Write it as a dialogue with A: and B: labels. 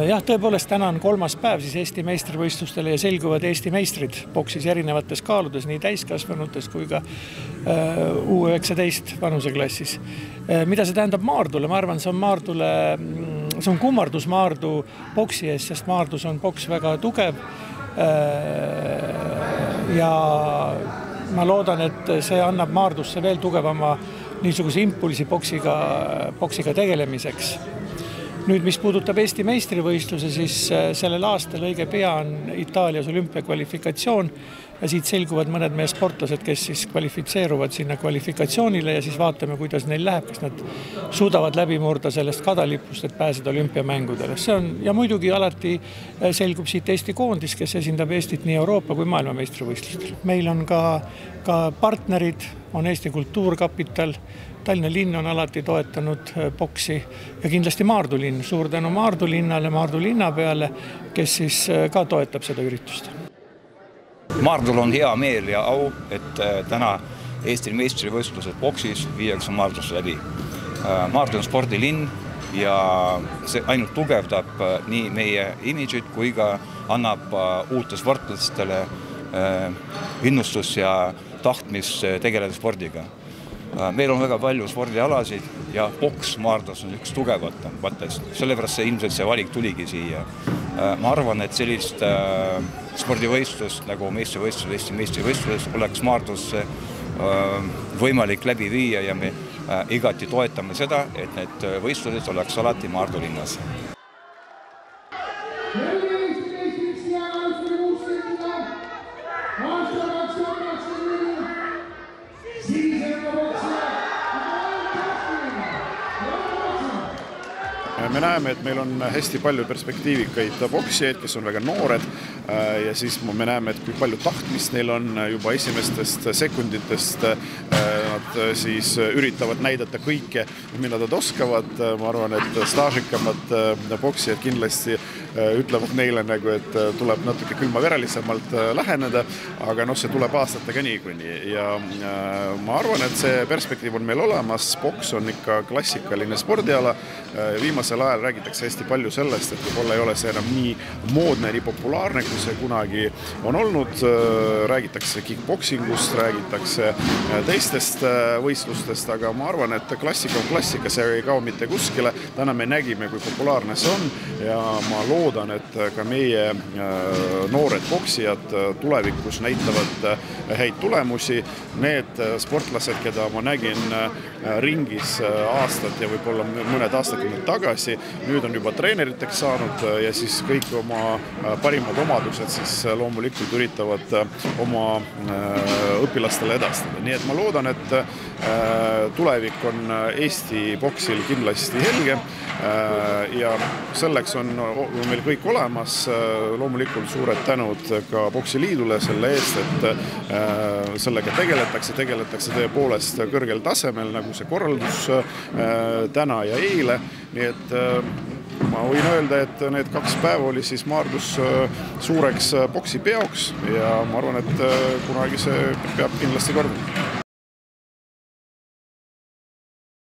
A: Jah, tõepoolest täna on 3. päev siis Eesti meistrivõistlustele ja selguvad Eesti meistrid boksis erinevates kaaludes, nii täiskasvanutes kui ka U19 vanuseklassis. Mida see tähendab Maardule? Ma arvan, see on kummardus Maardu boksi ees, sest Maardus on boks väga tugev ja ma loodan, et see annab Maardusse veel tugevama niisuguse impulsi boksiga tegelemiseks. Nüüd, mis puudutab Eesti meistrivõistluse, siis sellel aastal õige pea on Itaalias olümpiakvalifikatsioon ja siit selguvad mõned meie sportlased, kes siis kvalifitseeruvad sinna kvalifikatsioonile ja siis vaatame, kuidas neil läheb, kas nad suudavad läbi murda sellest kadalipust, et pääseda olümpiamängudele. Ja muidugi alati selgub siit Eesti koondis, kes esindab Eestit nii Euroopa kui maailma meistrivõistlustel. Meil on ka partnerid, on Eesti Kultuurkapital, Tallinna linn on alati toetanud boksi ja kindlasti Maardu linn. Suur tänu Maardu linnale, Maardu linna peale, kes siis ka toetab seda üritust.
B: Maardul on hea meel ja au, et täna Eesti meistrivõistlused boksis viiakse Maardus läbi. Maardu on spordilinn ja see ainult tugevdab nii meie imidžit kui ka annab uute sportlastele innustus ja tahtmis tegeleda spordiga. Meil on väga palju spordialasid ja boks Maardus on üks tugevatest. Sellepärast ilmselt see valik tuligi siia. Ma arvan, et sellist spordivõistlust nagu meistrivõistlus, Eesti meistrivõistlus oleks Maardus võimalik läbi viia ja me igati toetame seda, et need võistlused oleks alati Maardu linnas.
C: Me näeme, et meil on hästi palju perspektiivikaid boksijaid, kes on väga noored ja siis me näeme, et kui palju tahtmist neil on juba esimestest sekunditest. Nad siis üritavad näidata kõike, mida nad oskavad. Ma arvan, et staažikamad boksijad kindlasti ütlevad neile, et tuleb natuke külmaverelisemalt läheneda, aga see tuleb aastatega niikuinii. Ja ma arvan, et see perspektiiv on meil olemas. Boks on ikka klassikaline spordiala. Viimasel ajal räägitakse hästi palju sellest, et võib-olla ei ole see enam nii moodne, nii populaarne, kui see kunagi on olnud. Räägitakse kickboksingust, räägitakse teistest võistlustest, aga ma arvan, et klassika on klassika, see ei kao mitte kuskile. Täna me nägime, kui populaarne see on ja ma loodan, et ka meie noored boksijad tulevikus näitavad häid tulemusi. Need sportlased, keda ma nägin ringis aastad ja võib-olla mõned aastad tagasi, nüüd on juba treeneriteks saanud ja siis kõik oma parimad omadused siis loomulikult üritavad oma õpilastele edastada. Nii et ma loodan, et tulevik on Eesti boksil kindlasti helge ja selleks on meil kõik olemas. Loomulikult suured tänud ka Boksiliidule selle eest, et sellega tegeletakse tõepoolest kõrgel tasemel, nagu see korraldus täna ja eile. Nii et ma võin öelda, et need 2 päeva oli siis Maardus suureks boksipeoks ja ma arvan, et kunagi see peab kindlasti korduma.